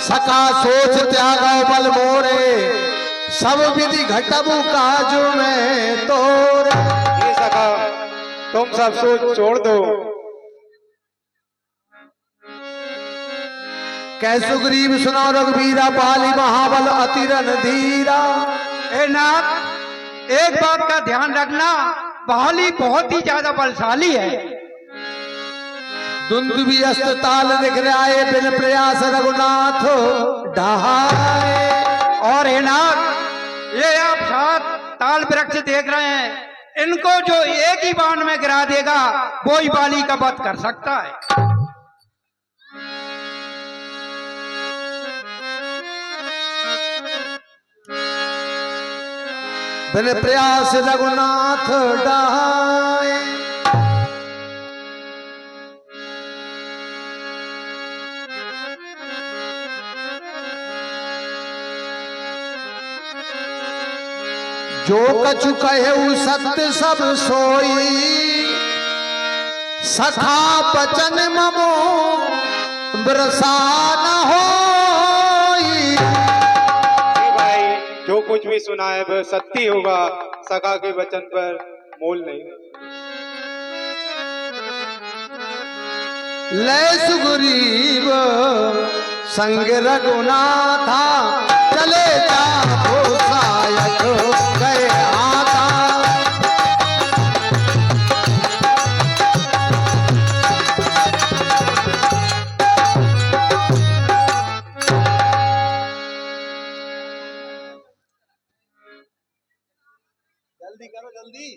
सका सोच त्यागो बल मोरे, सब विधि घटबु काजू में तोरे। ये सखा तुम सब सोच छोड़ दो। कै सुग्रीव सुनो रघुवीरा, पाली महाबल अति रणधीरा। ए नाथ, एक बात का ध्यान रखना, बाली बहुत ही ज्यादा बलशाली है। दुंदुभी अस्त्र ताल दिखराए, बिन प्रयास रघुनाथ ढहाए। और हे नाथ, ये आप 7 ताल वृक्ष देख रहे हैं, इनको जो एक ही बाण में गिरा देगा वो ही बाली का वध कर सकता है। बिन प्रयास रघुनाथ ढहाए। जो कछु कहे सत्य सब सोई, सखा बचन ममो बरसा न होई। भाई जो कुछ भी सुना है वह सत्य होगा, सखा के वचन पर मोल नहीं। ले सुग्रीव संग रघुनाथा, चले जाओ सायक गए आता। जल्दी करो जल्दी।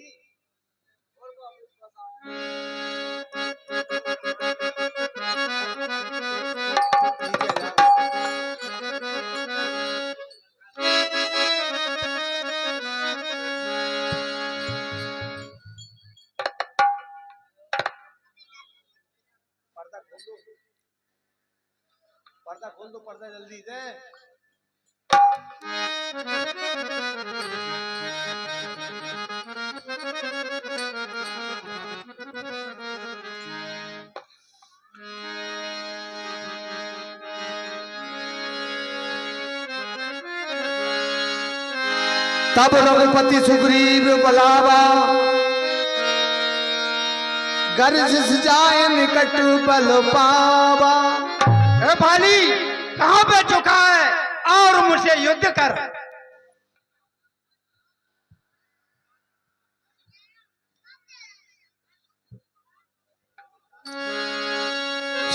पर्दा खोल दो, पर्दा जल्दी से। तब रघुपति सुग्रीव बुलावा, गर्ज जाए निकट बल पावा। ए बाली, कहां पे चुका है और मुझसे युद्ध कर।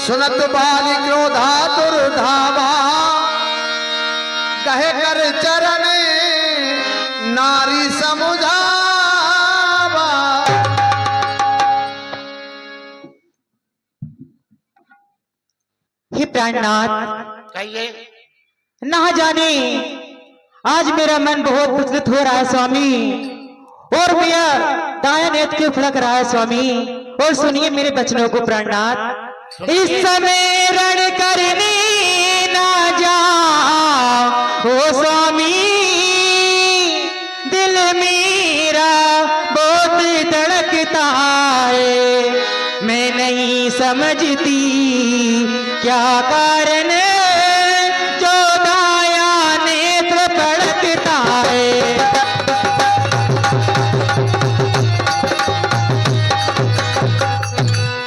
सुनत बाली क्रोधा दुर्धावा, कहे कर चरण नारी समुझावा। हे प्राणनाथ, कहिए। ना जाने आज मेरा मन बहुत विचलित हो रहा है स्वामी, और मेरा दाया नेत्र क्यों फड़क रहा है स्वामी। और सुनिए मेरे बचनों को प्राणनाथ। इस समय रण करने ना जा हो स्वामी, दिल मेरा बहुत धड़कता है। मैं नहीं समझती क्या कारण जो दाया नेत्र फड़कता है।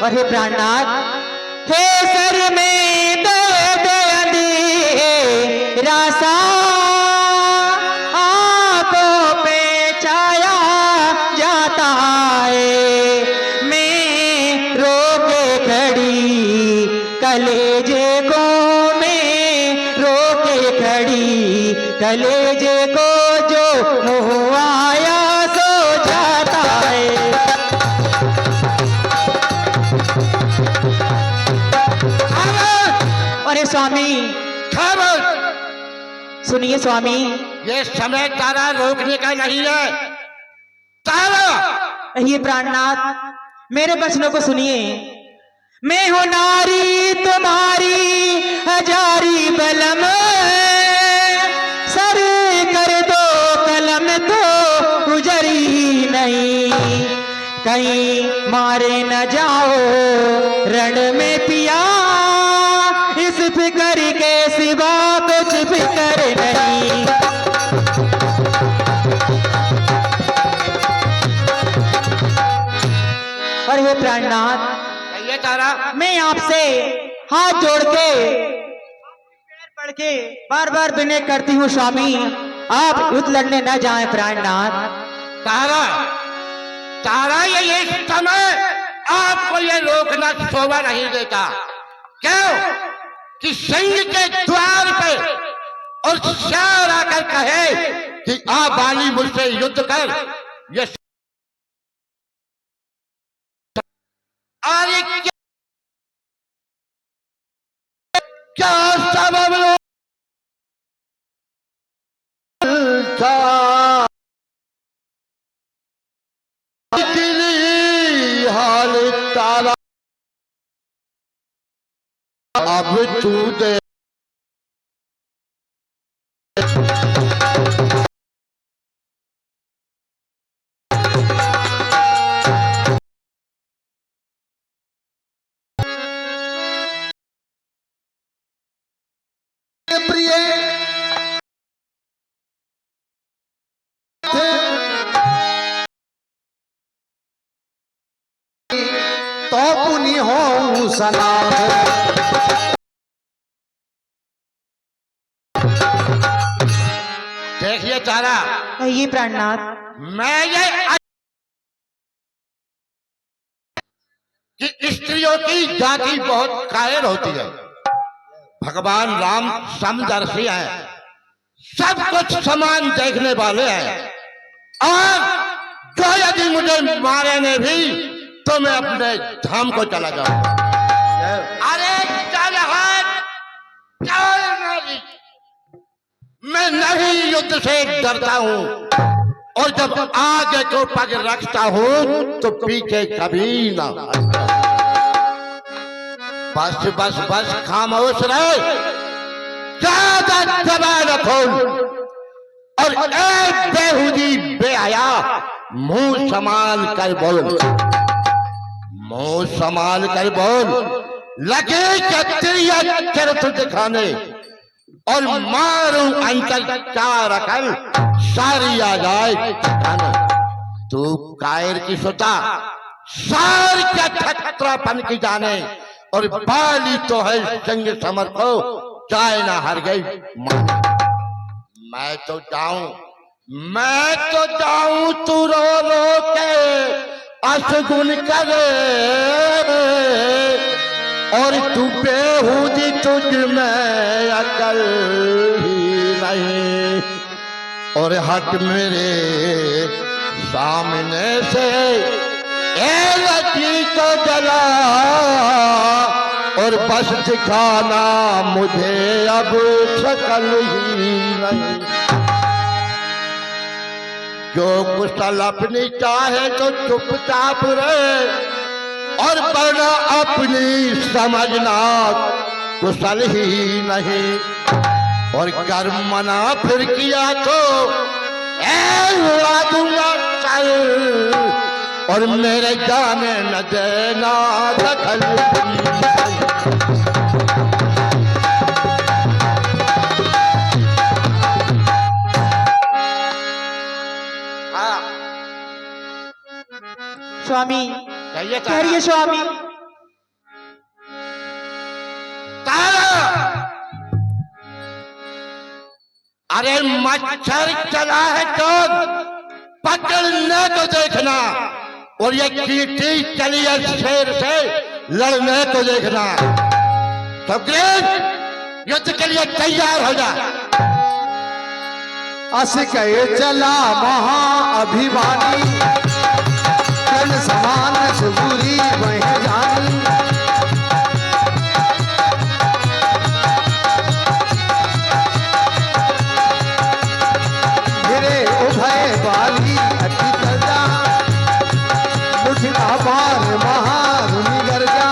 और हे प्राणनाथ, हे सर में दर्द अंधेरा सा, आंखों पे छाया जाता है। मैं रोके खड़ी कलेजे को, मैं रोके खड़ी कलेजे को, जो मोह आया सो जाता है। अरे स्वामी, सुनिए स्वामी, ये समय तारा रोकने का नहीं है। तारा ये प्राणनाथ मेरे वचनों को सुनिए। मैं हूं नारी तुम्हारी हजारी बलम, सर कर दो कलम तो गुजरी नहीं। कहीं मारे न जाओ रण में पिया, इस फिक्र के सिवा कुछ फिक्र नहीं। और हे प्राणनाथ, कहिए तारा। मैं आपसे हाथ जोड़ के पैर पड़ के बार बार विनय करती हूँ स्वामी, आप युद्ध लड़ने न जाएं प्राणनाथ। तारा, तारा ये समय आपको ये रोकना शोभा नहीं देता। क्यों कि सिंह के द्वार पे और शेर आकर कहे कि आ बाली मुझसे युद्ध कर, ये अरे क्या सबब था दिली हाल तारा, अब तू दे प्रिय तो पुनि हो सनाथ। देखिए तारा, ये प्राणनाथ, मैं ये कि स्त्रियों की जाति बहुत कायर होती है। भगवान राम समदर्शी हैं, सब कुछ समान देखने वाले हैं, और जो यदि मुझे मारेंगे भी तो मैं अपने धाम को चला जाऊंगा। अरे चल हाथ, चल नहीं, मैं नहीं युद्ध से डरता हूं, और जब आगे को पग रखता हूं तो पीछे कभी ना। बस बस बस खामोश रहे, ज्यादा जबान खोल, और एक बेहुदी बेहया मुंह संभाल कर बोल, मुंह संभाल कर बोल। लगे क्षत्रिय चरित्र दिखाने और मारूं अंतर चार अकल सारी आ जाए ठिकाने। तू कायर की सोता सार क्या खतरापन की जाने, और बाली तो है संग समर को चाहे ना हर गई मान। मैं तो जाऊं तू रो रो के अशगुन करे, और तू बेहुदी तुझ में अकल ही नहीं, और हट मेरे सामने से ए लड़की को जला, और बस दिखाना मुझे अब शकल ही नहीं। जो कुशल अपनी चाहे तो चुपचाप रहे, और वरना अपनी समझना कुशल ही नहीं, और कर मना फिर किया तो उड़ा दूंगा चल, और मेरे जाने न देना दखल। स्वामी कहिए कहिए स्वामी। अरे मच्छर चला है तो पकड़ने को देखना, और ये चींटी चली है शेर से लड़ने को देखना। तो युद्ध के लिए तैयार हो जा। अस कहे चला महाअभिमानी, कर्ण समान सुगुरी वह जानी। मेरे उभय बाली अति गर्जा, मुठिया मार महारुनि गर्जा।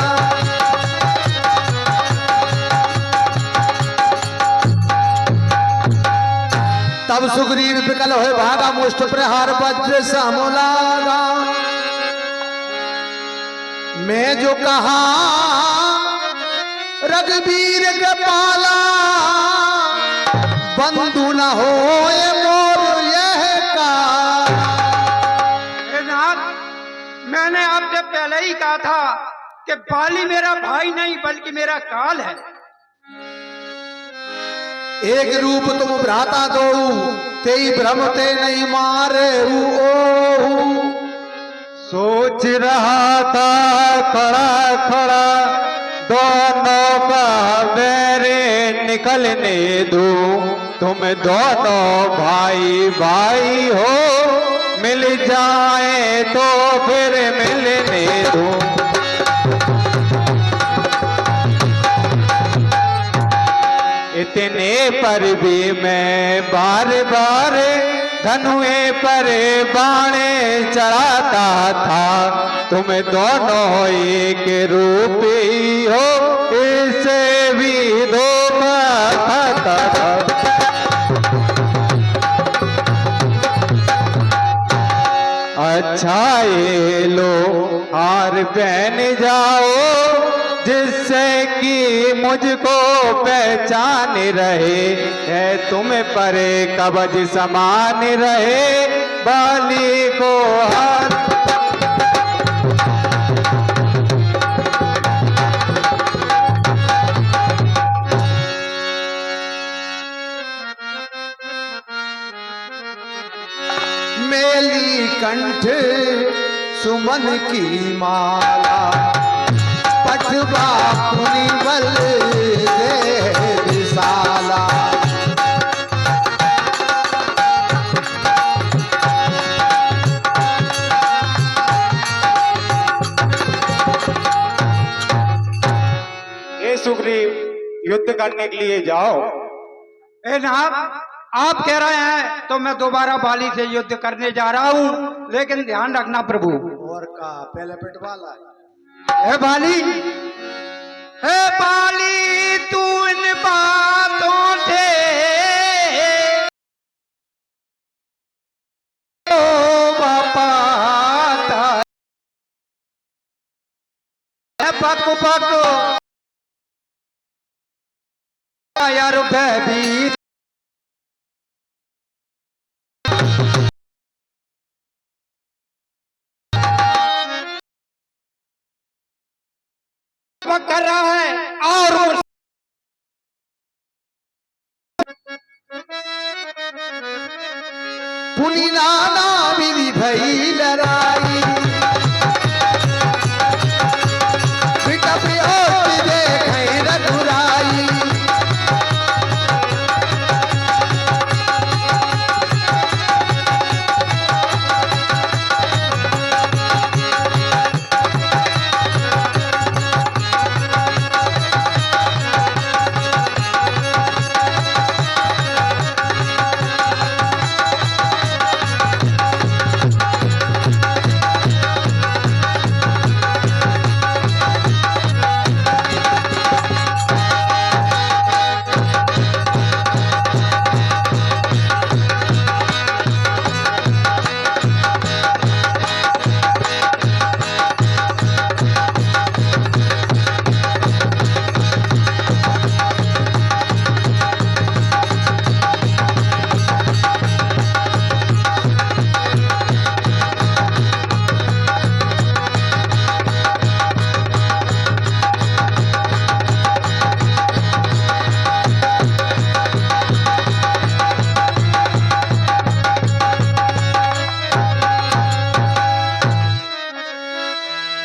तब सुग्रीव विकल होए भागा, मुष्ट प्रहार वज्र समलागा। मैं जो कहा रघुवीर के पाला, बंधु न हो मोर यह का। हे नाथ, मैंने आपसे पहले ही कहा था कि बाली मेरा भाई नहीं बल्कि मेरा काल है। एक रूप तुम भ्राता दो, तेई भ्रम ते नहीं मारे ओ। सोच रहा था खड़ा खड़ा दोनों का मेरे निकलने दूं, तुम दोनों भाई भाई हो, मिल जाए तो फिर मिलने दूं। इतने पर भी मैं बार बार धनुए पर बाणे चढ़ाता था, तुम दोनों एक रूप ही हो, इससे भी धोखा खाता था। अच्छा ये लो हार पहन जाओ, जिससे कि मुझको पहचान रहे, है तुम पर कवच समान रहे, बाली को हाथ। मेली कंठ सुमन की माला, पठवा पुनि बल दे विशाला। ये सुग्रीव, युद्ध करने के लिए जाओ। हे नाथ, आप कह रहे हैं तो मैं दोबारा बाली से युद्ध करने जा रहा हूं, लेकिन ध्यान रखना प्रभु। और का पहले पिटवाला हे बाली, हे बाली, तू इन बातों से बापा पक पक यार भयभीत कर रहा है और पुनि नाना विधि भई लड़ाई, विटप होत देखै रघुराई।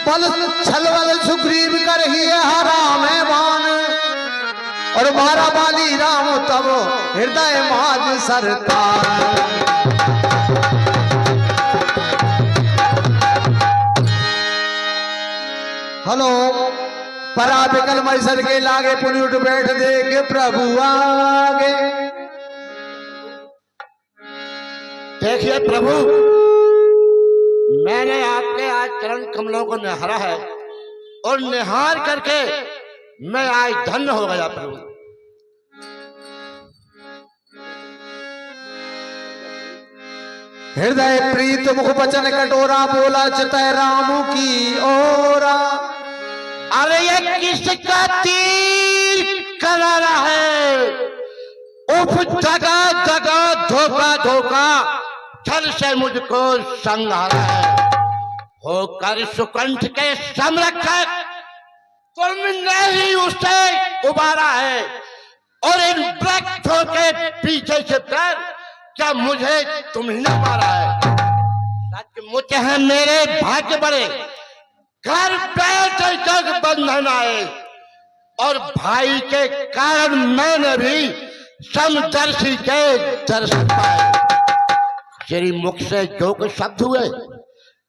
बल छलवल सुग्रीव कर ही हरा में बान, और मारा बाली राम तब हृदय माज सरतान। हेलो, परा बिकल मैसर के लागे, पुनि उठ बैठ देख प्रभु आगे। देखिए प्रभु, मैंने आपके आज चरण कमलों को निहारा है, और निहार करके मैं आज धन्य हो गया प्रभु। हृदय प्रीत मुख बचन कटोरा, बोला चितय राम की ओरा। अरे ये किसका तीर करारा है? उफ, जगह जगह धोखा धोखा, छल से मुझको संहारा है। होकर सुकंठ के संरक्षक तुमने ही उसे उबारा है, और इन वृक्षों के पीछे से कर क्या मुझे तुम ही ने मारा है? सचमुच है मेरे भाग्य बड़े, घर बैठे जग बंधन आए, और भाई के कारण मैंने भी समदर्शी के दर्शन पाए। श्री मुख से जो कुछ शब्द हुए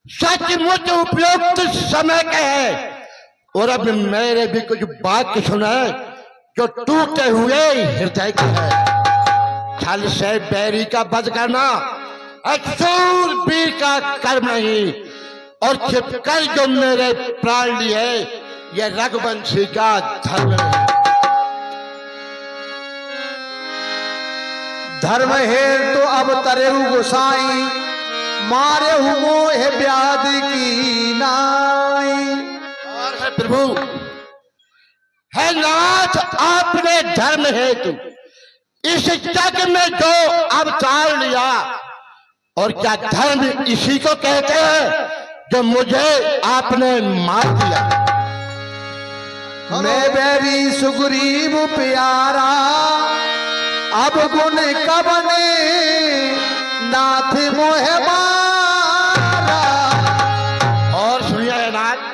सचमुच उपयुक्त समय के हैं, और अब मेरे भी कुछ वाक्य सुने जो टूटे हुए हृदय के है। छल से बैरी का वध करना शूरवीर का कर्म नहीं, और छिपकर जो मेरे प्राण लिए ये रघुवंशी का धर्म नहीं। धर्म है तो अब तरेहु गोसाई, मारे मोह व्याध की नाई। और है प्रभु, है नाथ आपने धर्म हेतु इस जग में जो अवतार लिया, और क्या धर्म इसी को कहते हैं जो मुझे आपने मार दिया? मैं बैरी सुग्रीव प्यारा, अब गुण कबने नाथ मोह मारा। और सुनिए नाथ,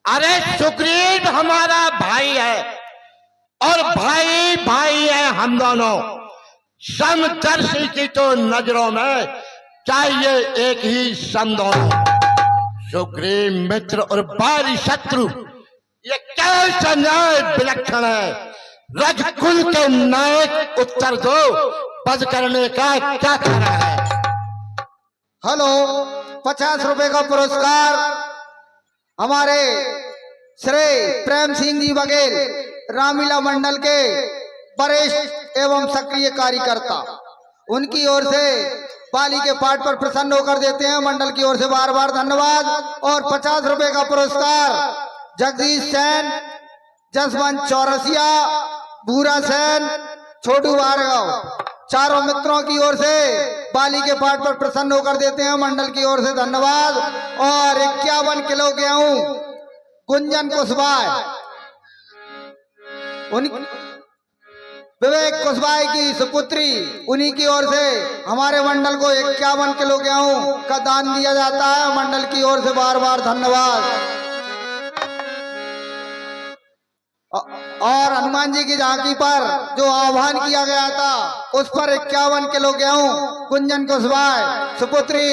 अरे सुग्रीव हमारा भाई है, और भाई भाई है हम दोनों। समदर्शी की तो नजरों में चाहिए एक ही सम दोनों। सुग्रीव मित्र और बारी शत्रु, ये कैसा न्याय विलक्षण है? रजकुल के नायक उत्तर दो, पद करने का क्या कारण है? हेलो, 50 रुपए का पुरस्कार हमारे श्री प्रेम सिंह जी बघेल, रामलीला मंडल के वरिष्ठ एवं सक्रिय कार्यकर्ता, उनकी ओर से बाली के पाठ पर प्रसन्न होकर देते हैं। मंडल की ओर से बार बार धन्यवाद। और 50 रुपए का पुरस्कार जगदीश सेन, जसवंत चौरसिया, भूरा सेन, छोटू भार्गव, चारों मित्रों की ओर से बाली के पाठ पर प्रसन्न होकर देते हैं। मंडल की ओर से धन्यवाद। और 51 किलो गेहूं गुंजन कुशवाहा, विवेक कुशवाहा की सुपुत्री, उन्हीं की ओर से हमारे मंडल को 51 किलो गेहूं का दान दिया जाता है। मंडल की ओर से बार बार धन्यवाद। और हनुमान जी की झांकी पर जो आह्वान किया गया था, उस पर 51 किलो गेहूं गुंजन कुशवाहा सुपुत्री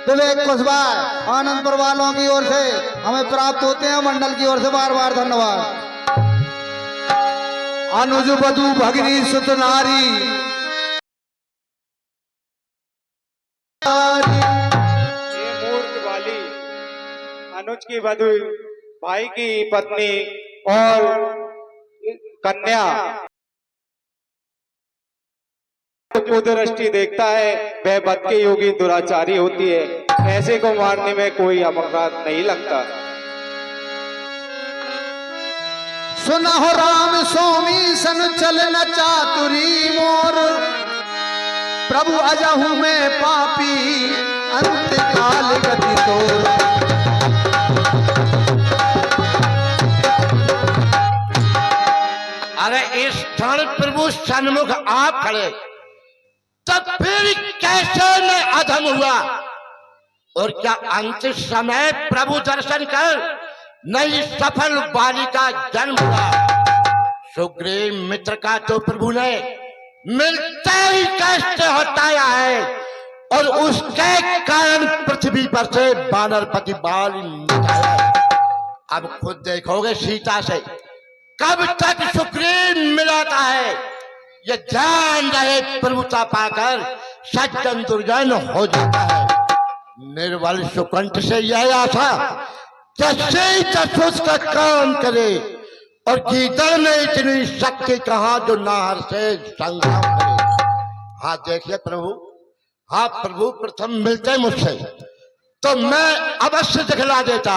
विवेक कुशवाहा आनंदपुर वालों की ओर से हमें प्राप्त होते हैं। मंडल की ओर से बार बार धन्यवाद। अनुज बधु भगिनी सुत नारी, ये मूर्ख बाली अनुज की वधु, भाई की पत्नी और कन्या को दृष्टि देखता है, वह बद के योगी दुराचारी होती है। ऐसे को मारने में कोई अपराध नहीं लगता। सुनहो राम स्वामी सन चलन चातुरी मोर, प्रभु अजहू में पापी अंत काल गति तोर। अरे इस क्षण प्रभु सन्मुख आप खड़े, तब फिर कैसे मैं अधम हुआ? और क्या अंत समय प्रभु दर्शन कर नहीं सफल बाली का जन्म हुआ? सुग्रीव मित्र का तो प्रभु ने मिलते ही कष्ट हटाया है, और उसके कारण पृथ्वी पर से वानरपति बाली मिटाया। अब खुद देखोगे सीता से कब तक सुग्रीव मिलाता है। ये जान रहे प्रभुता पाकर सज्जन दुर्जन हो जाता है। निर्बल सुकंठ से यह आशा का काम करे, और गीता में इतनी शक्ति कहा जो नाहर से संग्राम करे। हाँ देखिए प्रभु, हाँ प्रभु प्रथम मिलते मुझसे तो मैं अवश्य दिखला देता,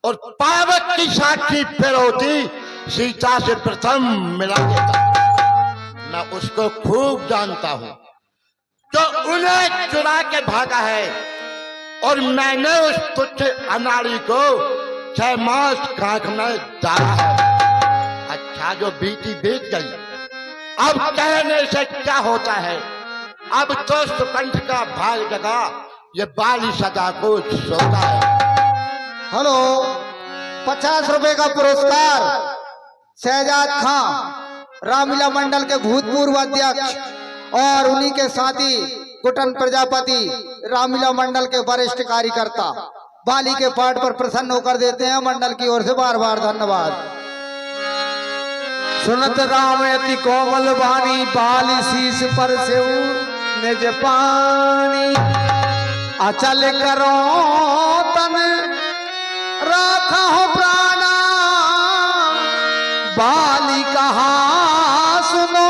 और पावक की साक्षी फिरौती सीता से प्रथम मिला देता। मैं उसको खूब जानता हूं, जो उन्हें चुरा के भागा है, और मैंने उस तुच्छ अनाड़ी को 6 मास कांख में डाला है। अच्छा, जो बीती बीत गई, अब कहने से क्या होता है। अब तो सुकंठ का भाग जगा, ये बाली सदा को सोता है। हेलो, 50 रुपए का पुरस्कार शहजाद खां, रामलीला मंडल के भूतपूर्व अध्यक्ष और उन्हीं के साथी कुटन प्रजापति, रामलीला मंडल के वरिष्ठ कार्यकर्ता बाली के पाठ पर प्रसन्न होकर देते हैं। मंडल की ओर से बार बार धन्यवाद। सुनत राम अति कोमल वाणी, बाली शीस पर से निज पानी। अचल करो तन राखा हो प्राणा, बाली कहा सुनो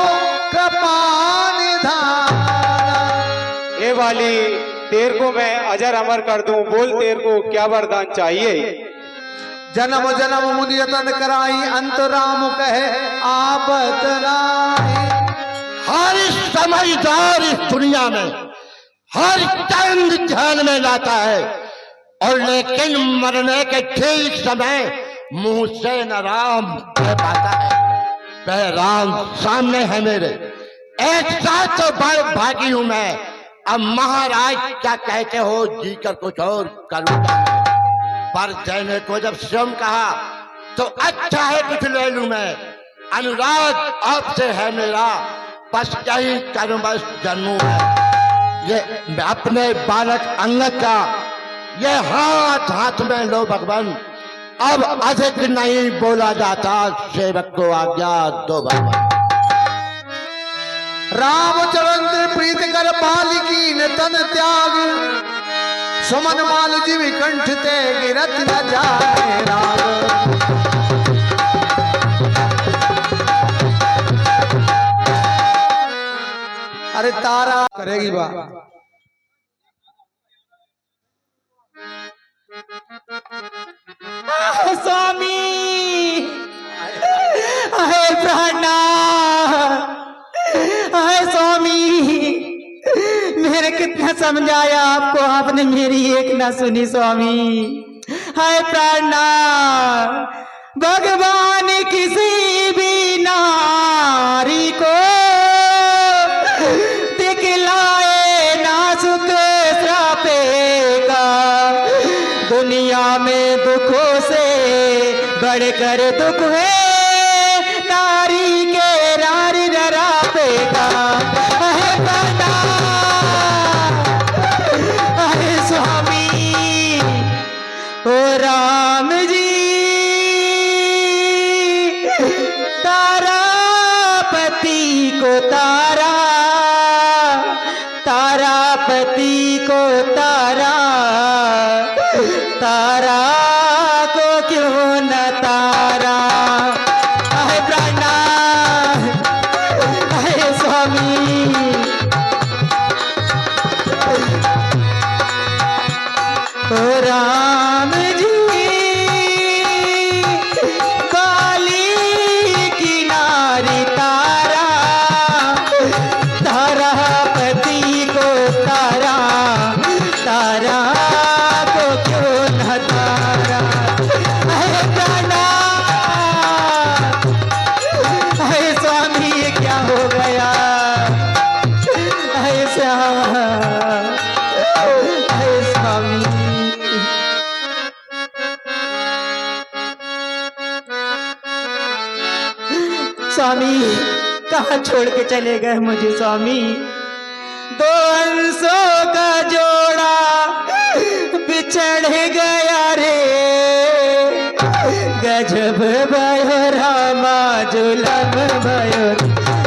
कृपा निधाना। ए वाली, तेर को मैं अजर अमर कर दूं, बोल तेर को क्या वरदान चाहिए। जन्म जन्म मुनि यतन कराई, अंत राम कहे आप तराई। हर समझदार इस दुनिया में हर चंद ध्यान में लाता है, और लेकिन मरने के ठीक समय मुंह से न राम कह पाता है। वह राम सामने है मेरे, ऐसा तो बड़ भागी हूं मैं। अब महाराज क्या कहते हो, जीकर कुछ और करूंगा। पर जैने को जब स्वयं कहा तो अच्छा है, कुछ ले लूं मैं। अनुराग आपसे है मेरा, बस यही कर्मवश जन्मू है। ये अपने बालक अंगद का ये हाथ हाथ में लो भगवान, अब अधिक नहीं बोला जाता, सेवक को आज्ञा दो भगवान। रामचंद्र प्रीत कर बालिकी न तन त्याग, सुमन माल जीव कंठ ते गिरत न जाए राग। अरे तारा करेगी बा। स्वामी, अहे प्राणा, अहे स्वामी, मेरे कितना समझाया आपको, आपने मेरी एक ना सुनी स्वामी। हाय प्राणा, भगवान किसी भी नारी को दिखलाए ना सुख श्रापेगा, दुनिया में दुखों से बढ़कर दुख है नारी के नारी डरापेगा। अहे प्राणा, अहे स्वामी, ओ राम जी, तारा पति को तारा, तारा पति को तारा, तारा को क्यों न तारा। अहे प्राणा, अहे स्वामी, ओ राम जी, बाली की नारी तारा, तारा पति को तारा, तारा को क्यों न तारा। अहे प्राणा, अहे स्वामी, ये क्या हो गया। अहे श्याम, अहे स्वामी, स्वामी कहाँ छोड़ के चले गए मुझे स्वामी। 2 हंसों का जोड़ा बिछड़ गया रे, गजब भयो रामा जुलम भयो।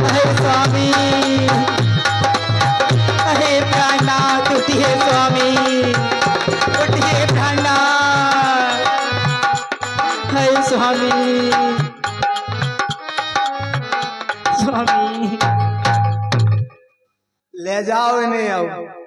अहे स्वामी, अहे प्राणा, उठिए स्वामी, उठिए प्राणा। अहे स्वामी, स्वामी, ले जाओ इन्हें अब।